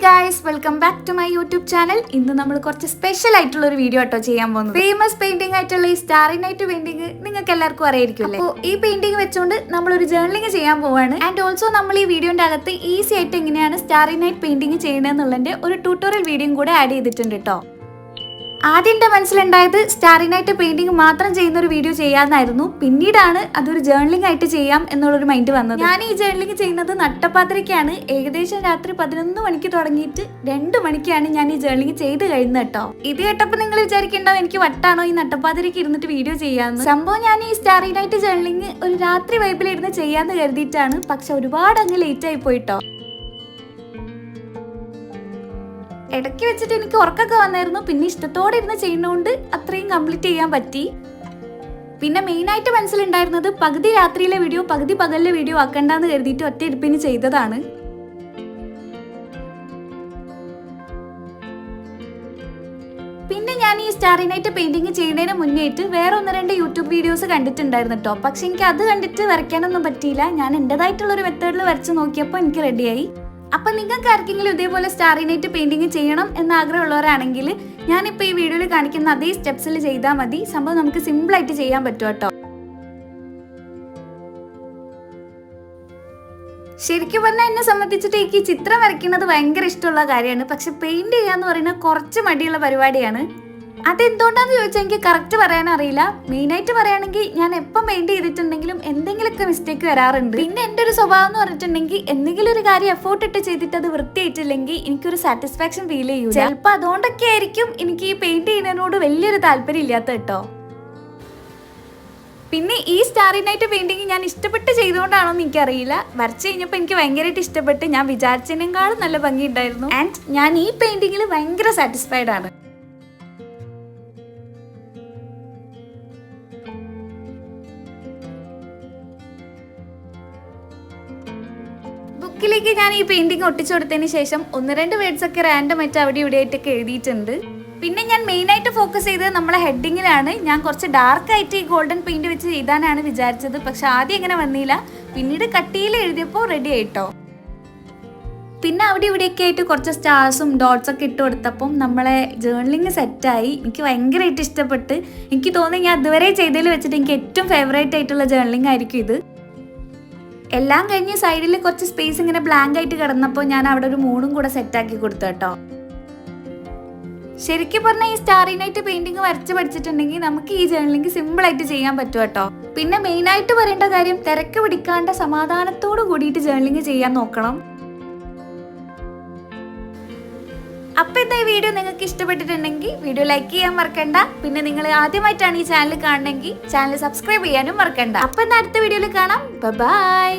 guys, welcome back to my YouTube channel. ഇന്ന് നമ്മൾ കുറച്ച് സ്പെഷ്യൽ ആയിട്ടുള്ള ഒരു വീഡിയോ ആട്ടോ ചെയ്യാൻ പോകുന്നത്. ഫേമസ് പെയിന്റിംഗ് ആയിട്ടുള്ള ഈ സ്റ്റാറി നൈറ്റ് പെയിന്റിംഗ് നിങ്ങൾക്ക് എല്ലാവർക്കും അറിയായിരിക്കുമല്ലേ. അപ്പോൾ ഈ പെയിന്റിംഗ് വെച്ചുകൊണ്ട് നമ്മൾ ഒരു ജേർണലിംഗ് ചെയ്യാൻ പോവാണ്. ആൻഡ് ഓൾസോ നമ്മൾ ഈ വീഡിയോന്റെ അകത്ത് ഈസി ആയിട്ട് എങ്ങനെയാണ് സ്റ്റാറി നൈറ്റ് പെയിന്റിംഗ് ചെയ്യണമെന്നുള്ളതിന്റെ ഒരു ട്യൂട്ടോറിയൽ വീഡിയോയും കൂടെ ആഡ് ചെയ്തിട്ടുണ്ട് കേട്ടോ. ആദ്യം എൻ്റെ മനസ്സിലുണ്ടായത് സ്റ്റാറി നൈറ്റ് പെയിന്റിംഗ് മാത്രം ചെയ്യുന്ന ഒരു വീഡിയോ ചെയ്യാമെന്നായിരുന്നു. പിന്നീടാണ് അതൊരു ജേർണലിംഗ് ആയിട്ട് ചെയ്യാം എന്നുള്ളൊരു മൈൻഡ് വന്നത്. ഞാൻ ഈ ജേർണലിംഗ് ചെയ്യുന്നത് നട്ടപ്പാതിരയ്ക്കാണ്. ഏകദേശം രാത്രി 11 മണിക്ക് തുടങ്ങിയിട്ട് 2 മണിക്കാണ് ഞാൻ ഈ ജേർണലിംഗ് ചെയ്ത് കഴിയുന്നത് കേട്ടോ. ഇത് കേട്ടപ്പോൾ നിങ്ങൾ വിചാരിക്കേണ്ടാവും എനിക്ക് വട്ടാണോ ഈ നട്ടപ്പാതിരയ്ക്ക് ഇരുന്നിട്ട് വീഡിയോ ചെയ്യാമെന്ന്. സംഭവം ഞാൻ ഈ സ്റ്റാറി നൈറ്റ് ജേർണലിംഗ് ഒരു രാത്രി വൈബിലിരുന്ന് ചെയ്യാമെന്ന് കരുതിയിട്ടാണ്. പക്ഷെ ഒരുപാട് അങ്ങ് ലേറ്റ് ആയി പോയിട്ടോ. ഇടയ്ക്ക് വെച്ചിട്ട് എനിക്ക് ഉറക്കൊക്കെ വന്നായിരുന്നു. പിന്നെ ഇഷ്ടത്തോടെ ഇരുന്ന് ചെയ്യുന്നതുകൊണ്ട് അത്രയും കംപ്ലീറ്റ് ചെയ്യാൻ പറ്റി. പിന്നെ മെയിനായിട്ട് മനസ്സിലുണ്ടായിരുന്നത് പകുതി രാത്രിയിലെ വീഡിയോ പകുതി പകലിലെ വീഡിയോ ആക്കണ്ടെന്ന് കരുതിയിട്ട് ഒറ്റ ഇരിപ്പിന് ചെയ്തതാണ്. പിന്നെ ഞാൻ ഈ സ്റ്റാറി നൈറ്റ് പെയിന്റിങ് ചെയ്യുന്നതിന് മുന്നേറ്റ് വേറെ 1-2 യൂട്യൂബ് വീഡിയോസ് കണ്ടിട്ടുണ്ടായിരുന്നു കേട്ടോ. പക്ഷെ എനിക്ക് അത് കണ്ടിട്ട് വരയ്ക്കാനൊന്നും പറ്റിയില്ല. ഞാൻ എൻ്റെതായിട്ടുള്ളൊരു മെത്തേഡിൽ വരച്ച് നോക്കിയപ്പോൾ എനിക്ക് റെഡിയായി. അപ്പം നിങ്ങൾക്ക് ആർക്കെങ്കിലും ഇതേപോലെ സ്റ്റാറി നൈറ്റ് പെയിന്റിങ് ചെയ്യണം എന്ന ആഗ്രഹമുള്ളവരാണെങ്കിൽ ഞാനിപ്പോൾ ഈ വീഡിയോയിൽ കാണിക്കുന്ന അതേ സ്റ്റെപ്സിൽ ചെയ്താൽ മതി. സംഭവം നമുക്ക് സിമ്പിളായിട്ട് ചെയ്യാൻ പറ്റും കേട്ടോ. ശരിക്കും പറഞ്ഞാൽ എന്നെ സംബന്ധിച്ചിട്ട് എനിക്ക് ചിത്രം വരയ്ക്കുന്നത് ഭയങ്കര ഇഷ്ടമുള്ള കാര്യമാണ്. പക്ഷെ പെയിന്റ് ചെയ്യാന്ന് പറയുന്നത് കുറച്ച് മടിയുള്ള പരിപാടിയാണ്. അതെന്തുകൊണ്ടാന്ന് ചോദിച്ചാൽ എനിക്ക് കറക്റ്റ് പറയാൻ അറിയില്ല. മെയിനായിട്ട് പറയുകയാണെങ്കിൽ ഞാൻ എപ്പം പെയിന്റ് ചെയ്തിട്ടുണ്ടെങ്കിലും എന്തെങ്കിലുമൊക്കെ മിസ്റ്റേക്ക് വരാറുണ്ട്. പിന്നെ എൻ്റെ ഒരു സ്വഭാവം എന്ന് പറഞ്ഞിട്ടുണ്ടെങ്കിൽ എന്തെങ്കിലും ഒരു കാര്യം എഫോർട്ട് ഇട്ട് ചെയ്തിട്ട് അത് വൃത്തിയായിട്ടില്ലെങ്കിൽ എനിക്കൊരു സാറ്റിസ്ഫാക്ഷൻ ഫീൽ ചെയ്യൂല. ചിലപ്പോൾ അതുകൊണ്ടൊക്കെ ആയിരിക്കും എനിക്ക് ഈ പെയിന്റ് ചെയ്യുന്നതിനോട് വലിയൊരു താല്പര്യം ഇല്ലാത്ത കേട്ടോ. പിന്നെ ഈ സ്റ്റാറി നൈറ്റ് പെയിന്റിങ് ഞാൻ ഇഷ്ടപ്പെട്ട് ചെയ്തുകൊണ്ടാണോ എന്ന് എനിക്കറിയില്ല. വരച്ച് കഴിഞ്ഞപ്പോൾ എനിക്ക് ഭയങ്കരമായിട്ട് ഇഷ്ടപ്പെട്ട്. ഞാൻ വിചാരിച്ചതിനേക്കാളും നല്ല ഭംഗി ഉണ്ടായിരുന്നു. ആൻഡ് ഞാൻ ഈ പെയിന്റിങ്ങിൽ ഭയങ്കര സാറ്റിസ്ഫൈഡ് ആണ്. ബുക്കിലേക്ക് ഞാൻ ഈ പെയിന്റിങ് ഒട്ടിച്ചു കൊടുത്തതിന് ശേഷം 1-2 വേർഡ്സ് ഒക്കെ റാൻഡം ആയിട്ട് അവിടെ ഇവിടെ ആയിട്ടൊക്കെ എഴുതിയിട്ടുണ്ട്. പിന്നെ ഞാൻ മെയിനായിട്ട് ഫോക്കസ് ചെയ്തത് നമ്മളെ ഹെഡിങ്ങിലാണ്. ഞാൻ കുറച്ച് ഡാർക്ക് ആയിട്ട് ഈ ഗോൾഡൻ പെയിന്റ് വെച്ച് ചെയ്താനാണ് വിചാരിച്ചത്. പക്ഷെ ആദ്യം ഇങ്ങനെ വന്നില്ല. പിന്നീട് കട്ടിയിൽ എഴുതിയപ്പോൾ റെഡി ആയിട്ടോ. പിന്നെ അവിടെ ഇവിടെയൊക്കെ ആയിട്ട് കുറച്ച് സ്റ്റാർസും ഡോട്ട്സ് ഒക്കെ ഇട്ട് കൊടുത്തപ്പം നമ്മളെ ജേർണലിങ് സെറ്റായി. എനിക്ക് ഭയങ്കരമായിട്ട് ഇഷ്ടപ്പെട്ട്. എനിക്ക് തോന്നി ഞാൻ ഇതുവരെ ചെയ്തതിൽ വെച്ചിട്ട് എനിക്ക് ഏറ്റവും ഫേവറേറ്റ് ആയിട്ടുള്ള ജേർണലിംഗ് ആയിരിക്കും ഇത്. എല്ലാം കഴിഞ്ഞ് സൈഡിൽ കുറച്ച് സ്പേസ് ഇങ്ങനെ ബ്ലാങ്ക് ആയിട്ട് കിടന്നപ്പോൾ ഞാൻ അവിടെ ഒരു മൂണും കൂടെ സെറ്റാക്കി കൊടുത്തു കേട്ടോ. ശരിക്കും പറഞ്ഞാൽ ഈ സ്റ്റാറി നൈറ്റ് പെയിന്റിങ് വരച്ച് പഠിച്ചിട്ടുണ്ടെങ്കിൽ നമുക്ക് ഈ ജേർണലിംഗ് സിമ്പിളായിട്ട് ചെയ്യാൻ പറ്റും കേട്ടോ. പിന്നെ മെയിനായിട്ട് പറയേണ്ട കാര്യം തിരക്ക് പിടിക്കാണ്ട് സമാധാനത്തോട് കൂടിയിട്ട് ജേർണലിംഗ് ചെയ്യാൻ നോക്കണം. അപ്പം എന്താ ഈ വീഡിയോ നിങ്ങൾക്ക് ഇഷ്ടപ്പെട്ടിട്ടുണ്ടെങ്കിൽ വീഡിയോ ലൈക്ക് ചെയ്യാൻ മറക്കണ്ട. പിന്നെ നിങ്ങൾ ആദ്യമായിട്ടാണ് ഈ ചാനൽ കാണണമെങ്കിൽ ചാനൽ സബ്സ്ക്രൈബ് ചെയ്യാനും മറക്കണ്ട. അപ്പം എന്താ അടുത്ത വീഡിയോയിൽ കാണാം. ബൈ.